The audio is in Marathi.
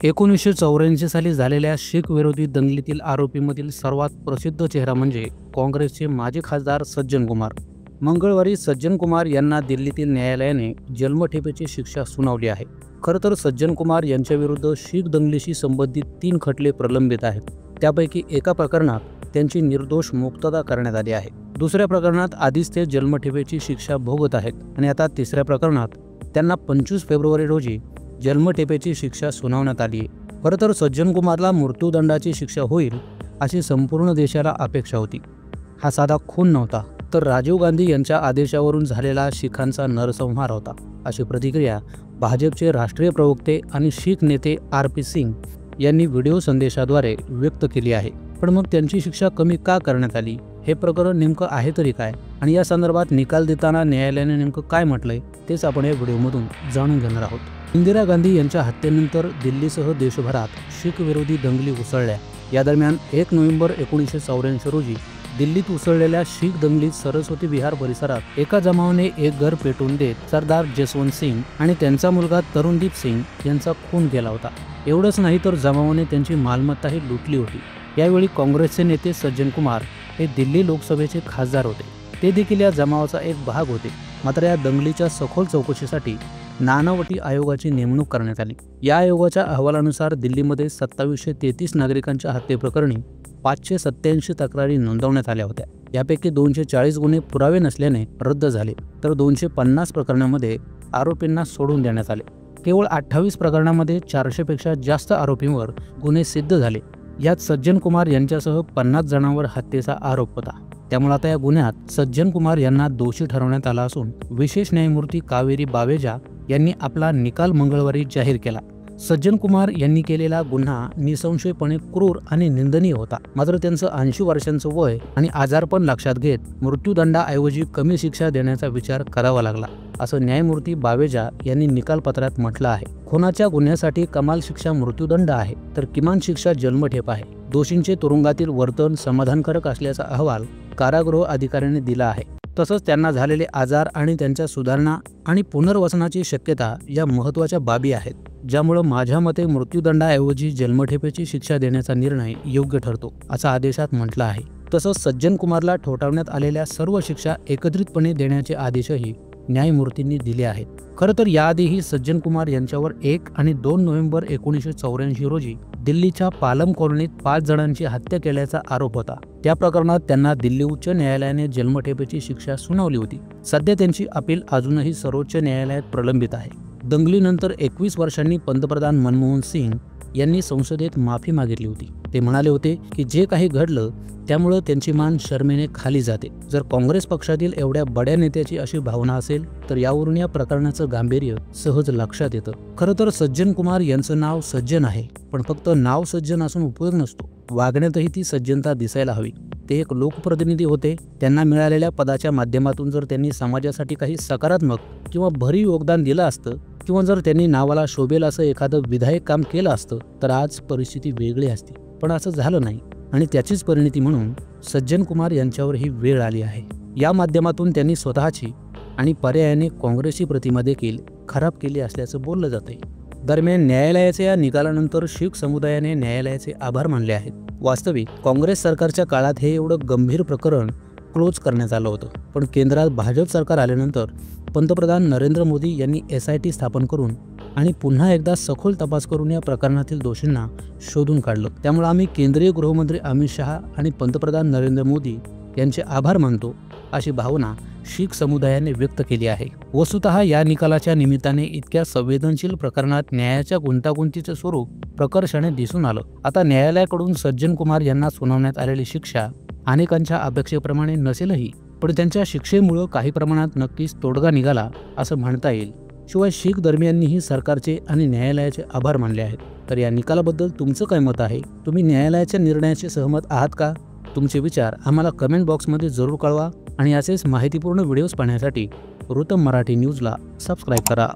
1984 साली झालेल्या शीख विरोधी दंगलीतील आरोपीमधील सर्वात प्रसिद्ध चेहरा म्हणजे काँग्रेसचे माजी खासदार सज्जन कुमार। मंगळवारी सज्जन कुमार यांना दिल्लीतील न्यायालयाने जन्मठेपेची शिक्षा सुनावली आहे। खरं तर सज्जन कुमार यांच्याविरुद्ध शीख दंगलीशी संबंधित 3 खटले प्रलंबित आहेत। त्यापैकी एका प्रकरणात त्यांची निर्दोष मुक्तता करण्यात आली आहे। दुसऱ्या प्रकरणात आधीच ते जन्मठेपेची शिक्षा भोगत आहेत आणि आता तिसऱ्या प्रकरणात त्यांना 25 फेब्रुवारी रोजी जन्मठेपेची शिक्षा सुनावण्यात आली आहे। खरं तर सज्जन कुमारला मृत्यूदंडाची शिक्षा होईल अशी संपूर्ण देशाला अपेक्षा होती। हा साधा खून नव्हता, तर राजीव गांधी यांच्या आदेशावरून झालेला शीखांचा नरसंहार होता, अशी प्रतिक्रिया भाजपचे राष्ट्रीय प्रवक्ते आणि शीख नेते RP सिंग यांनी व्हिडिओ संदेशाद्वारे व्यक्त केली आहे। पण मग त्यांची शिक्षा कमी का करण्यात आली? हे प्रकरण नेमकं आहे तरी काय, आणि या संदर्भात निकाल देताना न्यायालयाने नेमकं काय म्हटलंय तेच आपण या व्हिडिओमधून जाणून घेणार आहोत। इंदिरा गांधी यांच्या हत्येनंतर दिल्लीसह देशभरात शीख विरोधी दंगली उसळल्या। या दरम्यान 1 नोव्हेंबर 1984 रोजी दिल्लीत उसळलेल्या शीख दंगलीत सरस्वती विहार परिसरात एका जमावाने एक घर पेटवून देत सरदार जसवंत सिंग आणि त्यांचा मुलगा तरुणदीप सिंग यांचा खून केला होता। एवढंच नाही तर जमावाने त्यांची मालमत्ताही लुटली होती। यावेळी काँग्रेसचे नेते सज्जन कुमार हे दिल्ली लोकसभेचे खासदार होते। ते देखील या जमावाचा एक भाग होते। मात्र या दंगलीच्या सखोल चौकशीसाठी नानावटी आयोगाची नेमणूक करण्यात आली। या आयोगाच्या अहवालानुसार दिल्लीमध्ये 2733 नागरिकांच्या हत्येप्रकरणी 587 तक्रारी नोंदवण्यात आल्या होत्या। यापैकी 240 गुन्हे पुरावे नसल्याने रद्द झाले, तर 250 प्रकरणांमध्ये आरोपींना सोडून देण्यात आले। केवळ 28 प्रकरणांमध्ये 400 पेक्षा जास्त आरोपींवर गुन्हे सिद्ध झाले। यात सज्जन कुमार यांच्यासह 50 जणांवर हत्येचा आरोप होता। त्यामुळे आता या गुन्ह्यात सज्जन कुमार यांना दोषी ठरवण्यात आला असून विशेष न्यायमूर्ती कावेरी बावेजा यांनी आपला निकाल मंगळवारी जाहीर केला। सज्जन कुमार यांनी केलेला गुन्हा निसंशयपणे क्रूर आणि निंदनीय होता। मात्र त्यांचं 80 वर्षांचं वय आणि आजारपण लक्षात घेत मृत्यूदंडाऐवजी कमी शिक्षा देण्याचा विचार करावा लागला, असं न्यायमूर्ती बावेजा यांनी निकालपत्रात म्हटलं आहे। खुनाच्या गुन्ह्यासाठी कमाल शिक्षा मृत्यूदंड आहे, तर किमान शिक्षा जन्मठेप आहे। दोषींचे तुरुंगातील वर्तन समाधानकारक असल्याचा अहवाल कारागृह अधिकाऱ्यांनी दिला आहे। तसंच त्यांना झालेले आजार आणि त्यांच्या सुधारणा आणि पुनर्वसनाची शक्यता या महत्त्वाच्या बाबी आहेत, ज्यामुळे माझ्या मते मृत्यूदंडाऐवजी जन्मठेपेची शिक्षा देण्याचा निर्णय योग्य ठरतो, असं आदेशात म्हटलं आहे। तसंच सज्जन कुमारला ठोठावण्यात आलेल्या सर्व शिक्षा एकत्रितपणे देण्याचे आदेशही न्यायमूर्तींनी दिले आहेत। खरं तर याआधीही सज्जन कुमार यांच्यावर 1 आणि 2 नोव्हेंबर 1984 रोजी दिल्लीच्या पालम कॉलनीत 5 जणांची हत्या केल्याचा आरोप होता। त्या प्रकरणात त्यांना दिल्ली उच्च न्यायालयाने जन्मठेपेची शिक्षा सुनावली होती। सध्या त्यांची अपील अजूनही सर्वोच्च न्यायालयात प्रलंबित आहे। दंगलीनंतर 21 वर्षांनी पंतप्रधान मनमोहन सिंग यांनी संसदेत माफी मागितली होती। ते म्हणाले होते की जे काही घडलं त्यामुळे त्यांची मान शर्मेने खाली जाते। जर काँग्रेस पक्षातील एवढ्या बड्या नेत्याची अशी भावना असेल तर यावरून या प्रकरणाचं गांभीर्य सहज लक्षात येतं। खरं तर सज्जन कुमार यांचं नाव सज्जन आहे, पण फक्त नाव सज्जन असून उपयोग नसतो, वागण्यातही ती सज्जनता दिसायला हवी। ते एक लोकप्रतिनिधी होते। त्यांना मिळालेल्या पदाच्या माध्यमातून जर त्यांनी समाजासाठी काही सकारात्मक किंवा भरीव योगदान दिलं असतं, किंवा जर त्यांनी नावाला शोभेल असं एखादं विधायक काम केलं असतं तर आज परिस्थिती वेगळी असती। पण असं झालं नाही, आणि त्याचीच परिणती म्हणून सज्जन कुमार यांच्यावर ही वेळ आली आहे। या माध्यमातून त्यांनी स्वतःची आणि पर्यायाने काँग्रेसची प्रतिमा देखील खराब केली असल्याचं बोललं जाते। दरम्यान न्यायालयाच्या या निकालानंतर शीख समुदायाने न्यायालयाचे आभार मानले आहेत। वास्तविक काँग्रेस सरकारच्या काळात हे एवढं गंभीर प्रकरण क्लोज करण्यात आलं होतं, पण केंद्रात भाजप सरकार आल्यानंतर पंतप्रधान नरेंद्र मोदी यांनी SIT स्थापन करून आणि पुन्हा एकदा सखोल तपास करून या प्रकरणातील दोषींना शोधून काढलं। त्यामुळे आम्ही केंद्रीय गृहमंत्री अमित शहा आणि पंतप्रधान नरेंद्र मोदी यांचे आभार मानतो, अशी भावना शीख समुदायाने व्यक्त केली आहे। वस्तुतः या निकालाच्या निमित्ताने इतक्या संवेदनशील प्रकरणात न्यायाच्या गुंतागुंतीचं स्वरूप प्रकर्षाने दिसून आलं। आता न्यायालयाकडून सज्जन कुमार यांना सुनावण्यात आलेली शिक्षा अनेकांच्या अपेक्षेप्रमाणे नसेलही, पण त्यांच्या शिक्षेमुळे काही प्रमाणात नक्कीच तोडगा निघाला असं म्हणता येईल। शिवाय शीख धर्मियांनीही सरकारचे आणि न्यायालयाचे आभार मानले आहेत। तर या निकालाबद्दल तुमचं काय मत आहे? तुम्ही न्यायालयाच्या निर्णयाशी सहमत आहात का? तुमचे विचार आम्हाला कमेंट बॉक्समध्ये जरूर कळवा, आणि असेच माहितीपूर्ण व्हिडिओज पाहण्यासाठी ऋतम मराठी न्यूजला सबस्क्राईब करा।